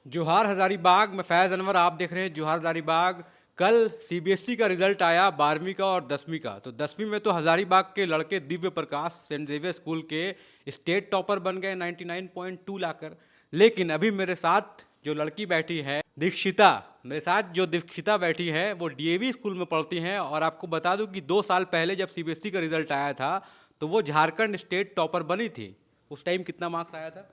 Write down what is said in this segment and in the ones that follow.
जोहार हज़ारीबाग में फैज़ अनवर आप देख रहे हैं जोहार हज़ारीबाग। कल सीबीएसई का रिजल्ट आया 12वीं का और 10वीं का। तो 10वीं में तो हज़ारीबाग के लड़के Divya Prakash Saint Xavier school के स्टेट टॉपर बन गए 99.2 लाकर। लेकिन अभी मेरे साथ जो लड़की बैठी है दीक्षिता, मेरे साथ जो दीक्षिता बैठी है वो डीएवी स्कूल में पढ़ती हैं। और आपको बता दूं कि 2 साल पहले जब सीबीएसई का रिजल्ट आया था तो वो झारखंड स्टेट टॉपर बनी थी। उस टाइम कितना मार्क्स आया था?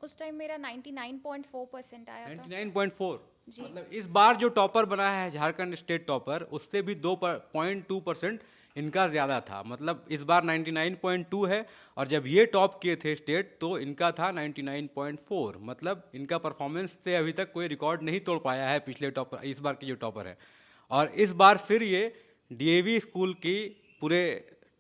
उस टाइम मेरा 99.4% आया था। 99.4। जी। मतलब इस बार जो टॉपर बना है झारखंड स्टेट टॉपर, उससे भी 2.2% इनका ज़्यादा था। मतलब इस बार 99.2 है और जब ये टॉप किए थे स्टेट तो इनका था 99.4। मतलब इनका परफॉर्मेंस से अभी तक कोई रिकॉर्ड नहीं तोड़ पाया है पिछले टॉपर, इस बार के जो टॉपर है। और इस बार फिर ये डीएवी स्कूल की पूरे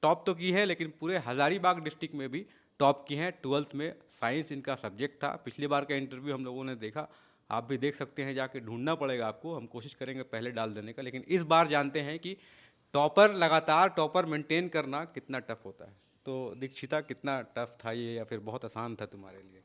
टॉप तो की है, लेकिन पूरे हज़ारीबाग डिस्ट्रिक्ट में भी टॉप की हैं। 12th में साइंस इनका सब्जेक्ट था। पिछली बार का इंटरव्यू हम लोगों ने देखा, आप भी देख सकते हैं, जाके ढूंढना पड़ेगा आपको, हम कोशिश करेंगे पहले डाल देने का। लेकिन इस बार जानते हैं कि टॉपर, लगातार टॉपर मेंटेन करना कितना टफ होता है। तो दीक्षिता, कितना टफ था ये या फिर बहुत आसान था तुम्हारे लिए?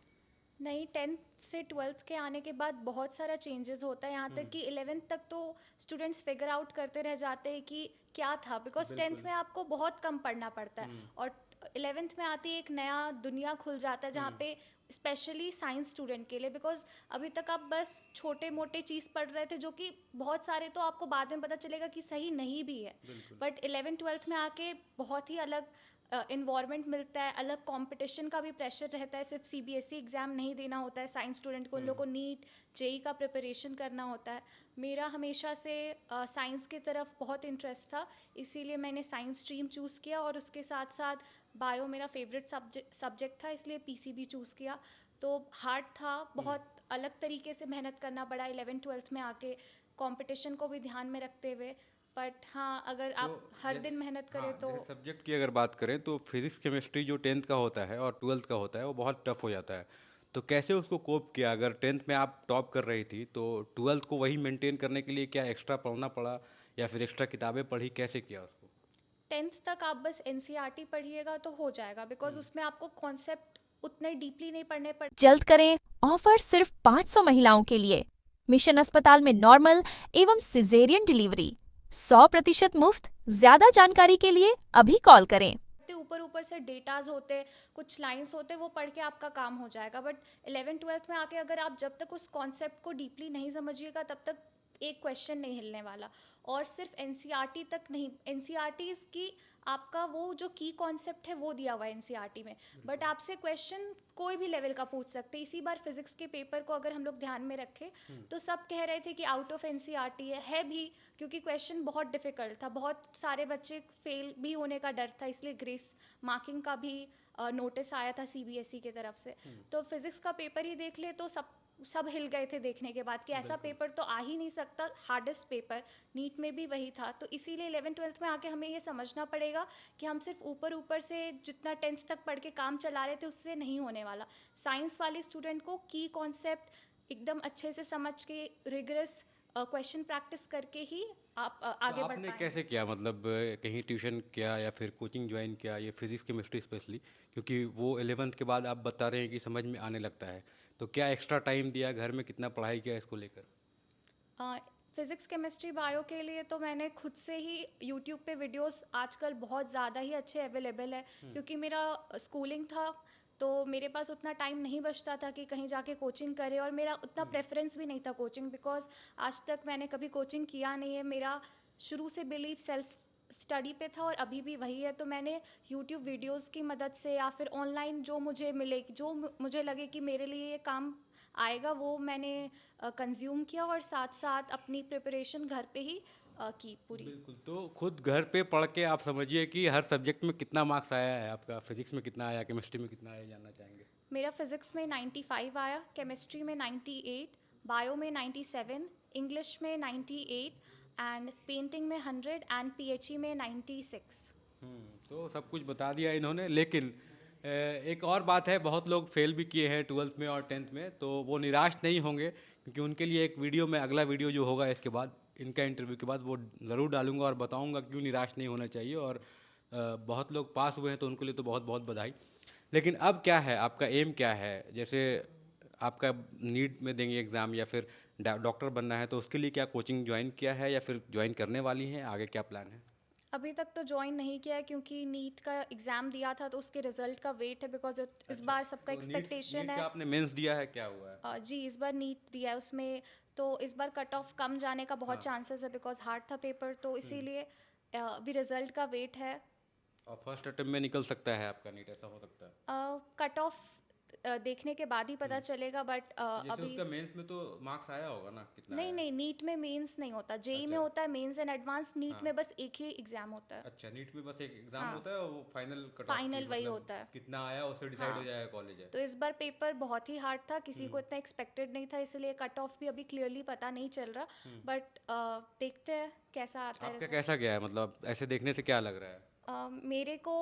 नहीं, 10th से 12th के आने के बाद बहुत सारा चेंजेस होता है। यहाँ तक कि 11th तक तो स्टूडेंट्स फिगर आउट करते रह जाते हैं कि क्या था, बिकॉज 10th बिल्कुल। में आपको बहुत कम पढ़ना पड़ता है। और 11th में आती एक नया दुनिया खुल जाता है जहाँ पे स्पेशली साइंस स्टूडेंट के लिए, बिकॉज अभी तक आप बस छोटे मोटे चीज़ पढ़ रहे थे जो कि बहुत सारे तो आपको बाद में पता चलेगा कि सही नहीं भी है। बिल्कुल। बट 11th 12th में आके बहुत ही अलग इन्वायरमेंट मिलता है, अलग कंपटीशन का भी प्रेशर रहता है। सिर्फ सीबीएसई एग्ज़ाम नहीं देना होता है साइंस स्टूडेंट को, उन लोग को नीट जेई का प्रिपरेशन करना होता है। मेरा हमेशा से साइंस की तरफ बहुत इंटरेस्ट था, इसीलिए मैंने साइंस स्ट्रीम चूज़ किया। और उसके साथ साथ बायो मेरा फेवरेट सब्जेक्ट था, इसलिए पीसीबी चूज़ किया। तो हार्ड था, बहुत अलग तरीके से मेहनत करना पड़ा 11th 12th में आके, कंपटीशन को भी ध्यान में रखते हुए। बट हाँ, अगर तो आप हर दिन मेहनत हाँ, करें तो। जैसे सब्जेक्ट की अगर बात करें तो फिजिक्स केमिस्ट्री जो 10th का होता है और 12th का होता है वो बहुत टफ हो जाता है। तो कैसे उसको कोप किया? अगर 10th में आप टॉप कर रही थी तो 12th को वही मेंटेन करने के लिए क्या एक्स्ट्रा पढ़ना पड़ा या फिर एक्स्ट्रा किताबें पढ़ी? कैसे किया उसको? 10th तक आप बस एनसीईआरटी पढ़िएगा तो हो जाएगा, बिकॉज उसमें आपको कॉन्सेप्ट उतने डीपली नहीं पढ़ने पड़। जल्द करें, ऑफर सिर्फ 500 महिलाओं के लिए। मिशन अस्पताल में नॉर्मल एवं सिजेरियन डिलीवरी 100% मुफ्त। ज्यादा जानकारी के लिए अभी कॉल करें। ऊपर ऊपर से डेटाज होते, कुछ लाइंस होते, वो पढ़ के आपका काम हो जाएगा। बट 11th 12th में आके अगर आप जब तक उस कॉन्सेप्ट को डीपली नहीं समझिएगा तब तक एक क्वेश्चन नहीं हिलने वाला। और सिर्फ एनसीईआरटी तक नहीं, एनसीईआरटी की आपका वो जो की कॉन्सेप्ट है वो दिया हुआ है एनसीईआरटी में, बट आपसे क्वेश्चन कोई भी लेवल का पूछ सकते हैं। इसी बार फिजिक्स के पेपर को अगर हम लोग ध्यान में रखें तो सब कह रहे थे कि आउट ऑफ एनसीईआरटी है भी, क्योंकि क्वेश्चन बहुत डिफिकल्ट था, बहुत सारे बच्चे फेल भी होने का डर था, इसलिए ग्रेस मार्किंग का भी नोटिस आया था सीबीएसई की तरफ से। तो फिजिक्स का पेपर ही देख ले तो सब हिल गए थे देखने के बाद कि ऐसा पेपर तो आ ही नहीं सकता। हार्डेस्ट पेपर नीट में भी वही था। तो इसीलिए 11th 12th में आके हमें ये समझना पड़ेगा कि हम सिर्फ ऊपर ऊपर से जितना 10th तक पढ़ के काम चला रहे थे उससे नहीं होने वाला। साइंस वाले स्टूडेंट को की कॉन्सेप्ट एकदम अच्छे से समझ के रिगरस क्वेश्चन प्रैक्टिस करके ही आप तो आगे बढ़ आपने पाएंगे। कैसे किया? मतलब कहीं ट्यूशन किया या फिर कोचिंग ज्वाइन किया? ये फिजिक्स केमिस्ट्री स्पेशली, क्योंकि वो 11th के बाद आप बता रहे हैं कि समझ में आने लगता है। तो क्या एक्स्ट्रा टाइम दिया, घर में कितना पढ़ाई किया इसको लेकर? फिज़िक्स केमिस्ट्री बायो के लिए तो मैंने खुद से ही यूट्यूब पे वीडियोस आजकल बहुत ज़्यादा ही अच्छे अवेलेबल है, क्योंकि मेरा स्कूलिंग था तो मेरे पास उतना टाइम नहीं बचता था कि कहीं जाके कोचिंग करे। और मेरा उतना प्रेफरेंस भी नहीं था कोचिंग, बिकॉज आज तक मैंने कभी कोचिंग किया नहीं है। मेरा शुरू से बिलीफ सेल्फ स्टडी पे था और अभी भी वही है। तो मैंने यूट्यूब वीडियोस की मदद से या फिर ऑनलाइन जो मुझे मिले, जो मुझे लगे कि मेरे लिए ये काम आएगा, वो मैंने कंज्यूम किया और साथ साथ अपनी प्रिपरेशन घर पे ही की पूरी। बिल्कुल। तो खुद घर पे पढ़ के आप समझिए कि हर सब्जेक्ट में कितना मार्क्स आया है आपका? फिजिक्स में कितना आया, केमिस्ट्री में कितना आया, जानना चाहेंगे? मेरा फिज़िक्स में 95 आया, केमिस्ट्री में 98, बायो में 97, इंग्लिश में 98 एंड पेंटिंग में 100 एंड पीएचई में 96। तो सब कुछ बता दिया इन्होंने। लेकिन एक और बात है, बहुत लोग फेल भी किए हैं 12th में और 10th में, तो वो निराश नहीं होंगे, क्योंकि उनके लिए एक वीडियो में, अगला वीडियो जो होगा इसके बाद, इनका इंटरव्यू के बाद, वो ज़रूर डालूंगा और बताऊंगा क्यों निराश नहीं होना चाहिए। और बहुत लोग पास हुए हैं तो उनके लिए तो बहुत बहुत बधाई। लेकिन अब क्या है, आपका एम क्या है? जैसे आपका नीट में देंगे एग्ज़ाम या फिर डॉक्टर बनना है, तो उसके लिए क्या कोचिंग ज्वाइन किया है या फिर ज्वाइन करने वाली हैं? आगे क्या प्लान है? अभी तक तो ज्वाइन नहीं किया है क्योंकि नीट का एग्ज़ाम दिया था तो उसके रिजल्ट का वेट है, बिकॉज इस बार सबका तो नीट एक्सपेक्टेशन नीट है। का आपने मेंस दिया है, क्या हुआ है? जी, इस बार नीट दिया है उसमें, तो इस बार कट ऑफ कम जाने का बहुत चांसेस है बिकॉज हार्ड था पेपर, तो इसीलिए अभी रिजल्ट का वेट है। और फर्स्ट अटेम्प्ट में निकल सकता है आपका नीट, ऐसा हो सकता है? कट ऑफ देखने के बाद ही पता चलेगा, बट जैसे अभी उसका मेंस में तो मार्क्स आया होगा ना, कितना नहीं आया है? नहीं, नीट में मेंस नहीं होता, जेई में अच्छा। होता है मेंस एंड एडवांस, नीट में बस एक ही एग्ज़ाम होता है। अच्छा, नीट में बस एक एग्जाम हाँ। होता है और वो फाइनल कट ऑफ की फाइनल वही मतलब होता है। कितना आया उससे डिसाइड हो हाँ। जाएगा कॉलेज है। तो इस बार पेपर बहुत ही हार्ड था, किसी को इतना एक्सपेक्टेड नहीं था, इसलिए कट ऑफ भी अभी क्लियरली पता नहीं चल रहा, बट देखते हैं कैसा आता है आपका result। कैसा गया है, मतलब ऐसे देखने से क्या लग रहा है? मेरे को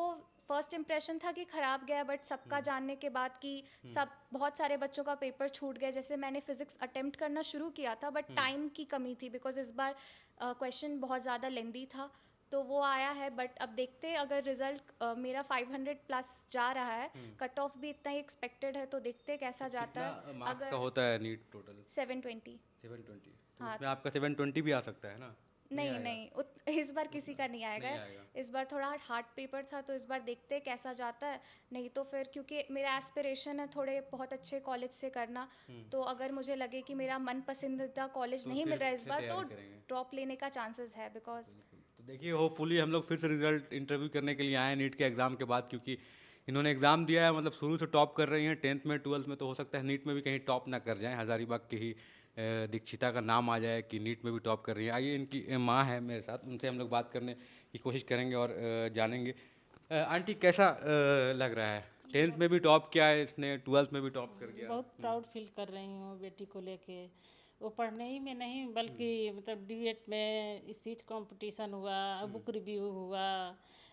फर्स्ट इम्प्रेशन था कि ख़राब गया, बट सबका जानने के बाद कि सब बहुत सारे बच्चों का पेपर छूट गया। जैसे मैंने फ़िज़िक्स अटेम्प्ट करना शुरू किया था, बट टाइम की कमी थी बिकॉज इस बार क्वेश्चन बहुत ज़्यादा लेंदी था, तो वो आया है। बट अब देखते हैं, अगर रिज़ल्ट मेरा 500 प्लस जा रहा है, कट ऑफ भी इतना ही एक्सपेक्टेड है, तो देखते हैं कैसा जाता कितना है। मार्क्स का अगर होता है नीट टोटल? 720। 720? तो हाँ। उसमें आपका 720 भी आ सकता है ना? नहीं आएगा? नहीं, इस बार किसी का नहीं आएगा। नहीं आएगा। इस बार थोड़ा हार्ड पेपर था, तो इस बार देखते हैं कैसा जाता है। नहीं तो फिर, क्योंकि मेरा एस्पिरेशन है थोड़े बहुत अच्छे कॉलेज से करना, तो अगर मुझे लगे कि मेरा मन पसंदीदा कॉलेज तो नहीं फिर मिल रहा है इस से बार, तो तैयारी करेंगे। ड्रॉप लेने का चांसेस है बिकॉज तो देखिए, होपफुली हम लोग फिर से रिजल्ट इंटरव्यू करने के लिए आए हैं नीट के एग्ज़ाम के बाद, क्योंकि इन्होंने एग्ज़ाम दिया है, मतलब शुरू से टॉप कर रही हैं 10th में 12th में, तो हो सकता है नीट में भी कहीं टॉप ना कर जाएं, हज़ारीबाग की ही दीक्षिता का नाम आ जाए कि नीट में भी टॉप कर रही है। आइए, इनकी माँ है मेरे साथ, उनसे हम लोग बात करने की कोशिश करेंगे और जानेंगे। आंटी, कैसा लग रहा है? 10th में भी टॉप किया है इसने, 12th में भी टॉप कर गया। बहुत प्राउड फील कर रही हूँ बेटी को लेके। वो पढ़ने ही में नहीं, बल्कि मतलब डिबेट में स्पीच कंपटीशन हुआ, बुक रिव्यू हुआ,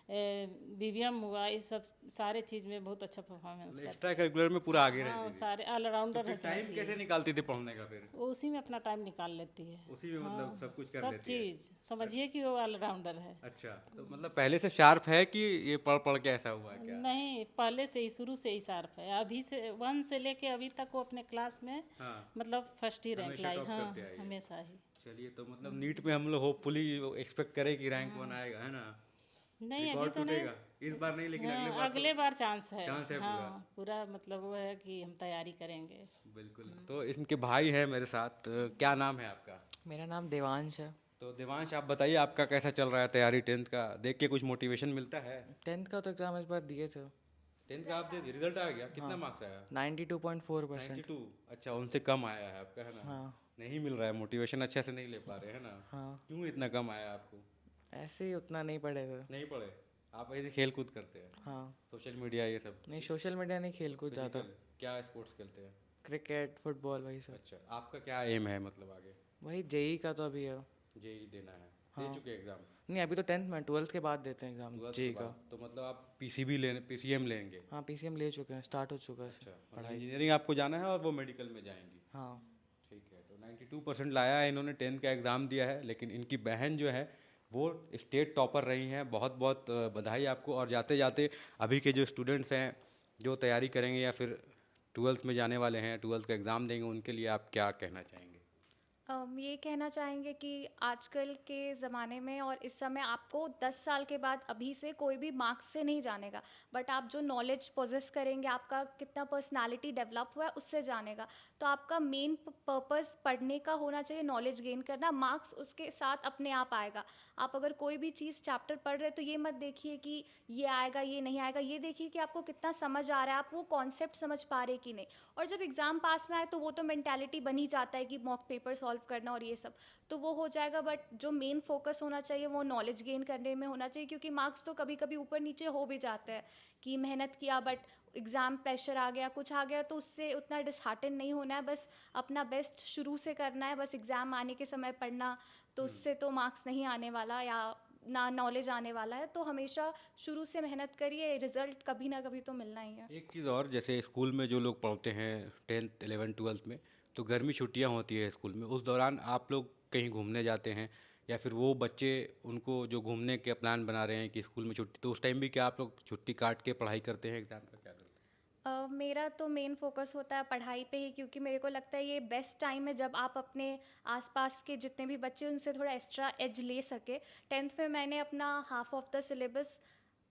बीवीएम हुआ, ये सब सारे चीज़ में बहुत अच्छा परफॉर्मेंस कर। एक्स्ट्रा करिकुलर में पूरा आगे हाँ, रहती थी। सारे तो ऑलराउंडर है फिर टाइम समझिए। कैसे निकालती थी पढ़ने का फिर? वो उसी में अपना टाइम निकाल लेती है। उसी में मतलब सब कुछ कर सब लेती है। चीज़ समझिए कि वो ऑलराउंडर है। अच्छा, तो मतलब पहले से शार्प है कि ये पढ़ पढ़ के ऐसा हुआ है क्या? नहीं, पहले से ही, शुरू से ही शार्प है। अभी से 1 से लेके अभी तक वो अपने क्लास में हाँ। मतलब फर्स्ट ही रैंक हमेशा लाई। top हाँ, करते आई है। हमेशा ही। चलिए, तो मतलब नीट में हम लोग होपफुली एक्सपेक्ट करें कि रैंक 1 आएगा, है ना? नहीं, अभी रिकॉर्ड तो नहीं। टूटेगा इस बार नहीं, लेकिन हाँ, अगले बार अगले बार चांस है। चांस है हाँ, पूरा मतलब वो है कि हम तैयारी करेंगे। बिल्कुल। तो इनके भाई है मेरे साथ, क्या नाम है आपका? मेरा नाम देवांश है। तो देवांश, आप बताइए आपका कैसा चल रहा है तैयारी? 10th का देख के कुछ मोटिवेशन मिलता है? 10th का तो एग्ज़ाम इस बार दिए थे। 10th का आप दे दिए, रिजल्ट आ गया, कितना मार्क्स आया? 92.4%। 92? अच्छा, उनसे कम आया है आपका, है ना? हाँ। नहीं मिल रहा है मोटिवेशन, अच्छे से नहीं ले पा रहे, है ना? हाँ, क्यों इतना कम आया आपको? ऐसे ही उतना नहीं पढ़े थे। नहीं पढ़े? आप ऐसे खेल कूद करते हैं, हाँ, सोशल मीडिया ये सब? नहीं सोशल मीडिया नहीं, खेल कूद ज़्यादा। Physical? क्या स्पोर्ट्स खेलते हैं? क्रिकेट, फुटबॉल वही सब। अच्छा, आपका क्या एम है मतलब आगे? वही जेई का तो अभी है। जेई देना है? हाँ। दे चुके एग्जाम? नहीं, अभी तो 10th में, 12th के बाद देते हैं एग्ज़ाम 12th जेई के का। बाद? तो मतलब आप पीसीबी लेने, पीसीएम लेंगे? हाँ, पीसीएम ले चुके हैं, स्टार्ट हो चुका है अच्छा, मतलब पढ़ाई। इंजीनियरिंग आपको जाना है और वो मेडिकल में जाएंगी? हाँ। ठीक है। तो 92% लाया है इन्होंने, 10th का एग्ज़ाम दिया है, लेकिन इनकी बहन जो है वो स्टेट टॉपर रही हैं। बहुत बहुत बधाई आपको। और जाते जाते अभी के जो स्टूडेंट्स हैं जो तैयारी करेंगे या फिर 12th में जाने वाले हैं, 12th का एग्ज़ाम देंगे, उनके लिए आप क्या कहना चाहेंगे? ये कहना चाहेंगे कि आजकल के ज़माने में और इस समय आपको 10 साल के बाद अभी से कोई भी मार्क्स से नहीं जानेगा, बट आप जो नॉलेज पोजेस करेंगे, आपका कितना पर्सनालिटी डेवलप हुआ है उससे जानेगा। तो आपका मेन पर्पस पढ़ने का होना चाहिए, नॉलेज गेन करना, मार्क्स उसके साथ अपने आप आएगा। आप अगर कोई भी चीज़ चैप्टर पढ़ रहे हैं तो ये मत देखिए कि ये आएगा ये नहीं आएगा, ये देखिए कि आपको कितना समझ आ रहा है, आप वो कॉन्सेप्ट समझ पा रहे कि नहीं। और जब एग्ज़ाम पास में आए तो वो तो मेंटालिटी बन ही जाता है कि मॉक पेपर सॉल्व करना और ये सब, तो वो हो जाएगा। बट जो मेन फोकस होना चाहिए वो नॉलेज गेन करने में होना चाहिए, क्योंकि मार्क्स तो कभी कभी ऊपर नीचे हो भी जाते हैं कि मेहनत किया बट एग्ज़ाम प्रेशर आ गया, कुछ आ गया, तो उससे उतना डिसहार्टन नहीं होना है। बस अपना बेस्ट शुरू से करना है, बस एग्ज़ाम आने के समय पढ़ना, तो उससे तो मार्क्स नहीं आने वाला या ना नॉलेज आने वाला है। तो हमेशा शुरू से मेहनत करिए, रिजल्ट कभी ना कभी तो मिलना ही है। एक चीज़ और, जैसे स्कूल में जो लोग पढ़ते हैं 10th 11th 12th में, तो गर्मी छुट्टियां होती है स्कूल में, उस दौरान आप लोग कहीं घूमने जाते हैं या फिर वो बच्चे उनको जो घूमने के प्लान बना रहे हैं कि स्कूल में छुट्टी, तो उस टाइम भी क्या आप लोग छुट्टी काट के पढ़ाई करते हैं, एग्ज़ाम का क्या करते हैं? मेरा तो मेन फोकस होता है पढ़ाई पे ही, क्योंकि मेरे को लगता है ये बेस्ट टाइम है जब आप अपने आसपास के जितने भी बच्चे उनसे थोड़ा एक्स्ट्रा एज ले सके। 10th में मैंने अपना हाफ ऑफ द सिलेबस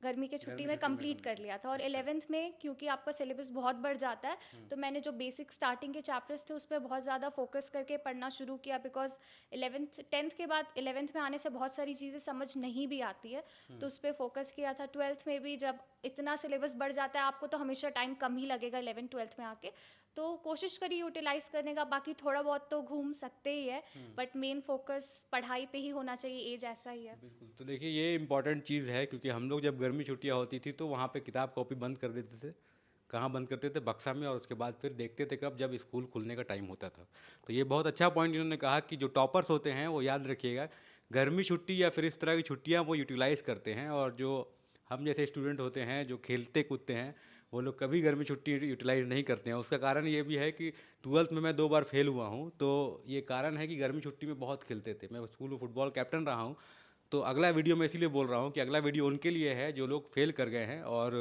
गर्मी की छुट्टी में कंप्लीट कर लिया था, और 11th में क्योंकि आपका सिलेबस बहुत बढ़ जाता है तो मैंने जो बेसिक स्टार्टिंग के चैप्टर्स थे उस पर बहुत ज़्यादा फोकस करके पढ़ना शुरू किया, बिकॉज 10th के बाद 11th में आने से बहुत सारी चीज़ें समझ नहीं भी आती है, तो उस पर फोकस किया था। 12th में भी जब इतना सिलेबस बढ़ जाता है आपको तो हमेशा टाइम कम ही लगेगा 11th-12th में आके, तो कोशिश करिए यूटिलाइज करने का। बाकी थोड़ा बहुत तो घूम सकते ही है, बट मेन फोकस पढ़ाई पे ही होना चाहिए, एज ऐसा ही है। बिल्कुल। तो देखिए ये इम्पॉर्टेंट चीज़ है, क्योंकि हम लोग जब गर्मी छुट्टियां होती थी तो वहाँ पे किताब कॉपी बंद कर देते थे। कहाँ बंद करते थे? बक्सा में, और उसके बाद फिर देखते थे कब, जब स्कूल खुलने का टाइम होता था। तो ये बहुत अच्छा पॉइंट इन्होंने कहा कि जो टॉपर्स होते हैं वो याद रखिएगा, गर्मी छुट्टी या फिर इस तरह की छुट्टियाँ वो यूटिलाइज़ करते हैं, और जो हम जैसे स्टूडेंट होते हैं जो खेलते कूदते हैं वो लोग कभी गर्मी छुट्टी यूटिलाइज़ नहीं करते हैं। उसका कारण ये भी है कि 12th में मैं 2 बार फेल हुआ हूँ, तो ये कारण है कि गर्मी छुट्टी में बहुत खेलते थे। मैं स्कूल में फुटबॉल कैप्टन रहा हूँ। तो अगला वीडियो मैं इसीलिए बोल रहा हूँ कि अगला वीडियो उनके लिए है जो लोग फेल कर गए हैं, और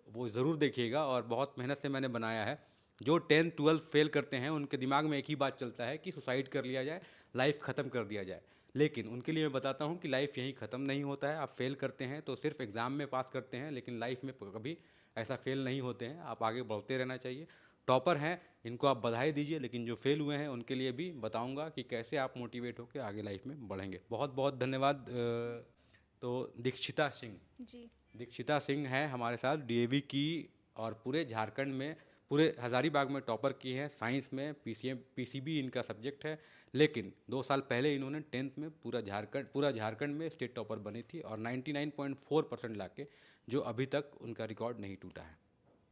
वो ज़रूर देखिएगा, और बहुत मेहनत से मैंने बनाया है। जो 10th 12th फेल करते हैं उनके दिमाग में एक ही बात चलता है कि सुसाइड कर लिया जाए, लाइफ ख़त्म कर दिया जाए। लेकिन उनके लिए मैं बताता हूँ कि लाइफ यहीं ख़त्म नहीं होता है। आप फेल करते हैं तो सिर्फ एग्ज़ाम में पास करते हैं, लेकिन लाइफ में कभी ऐसा फेल नहीं होते हैं। आप आगे बढ़ते रहना चाहिए। टॉपर हैं इनको आप बधाई दीजिए, लेकिन जो फेल हुए हैं उनके लिए भी बताऊंगा कि कैसे आप मोटिवेट होकर आगे लाइफ में बढ़ेंगे। बहुत बहुत धन्यवाद। तो दीक्षिता सिंह, जी। दीक्षिता सिंह हैं हमारे साथ, डीएवी की, और पूरे झारखंड में, पूरे हज़ारीबाग में टॉपर की हैं। साइंस में पीसीबी इनका सब्जेक्ट है, लेकिन 2 साल पहले इन्होंने 10th में पूरा झारखंड में स्टेट टॉपर बनी थी, और 99.4% लाके, जो अभी तक उनका रिकॉर्ड नहीं टूटा है।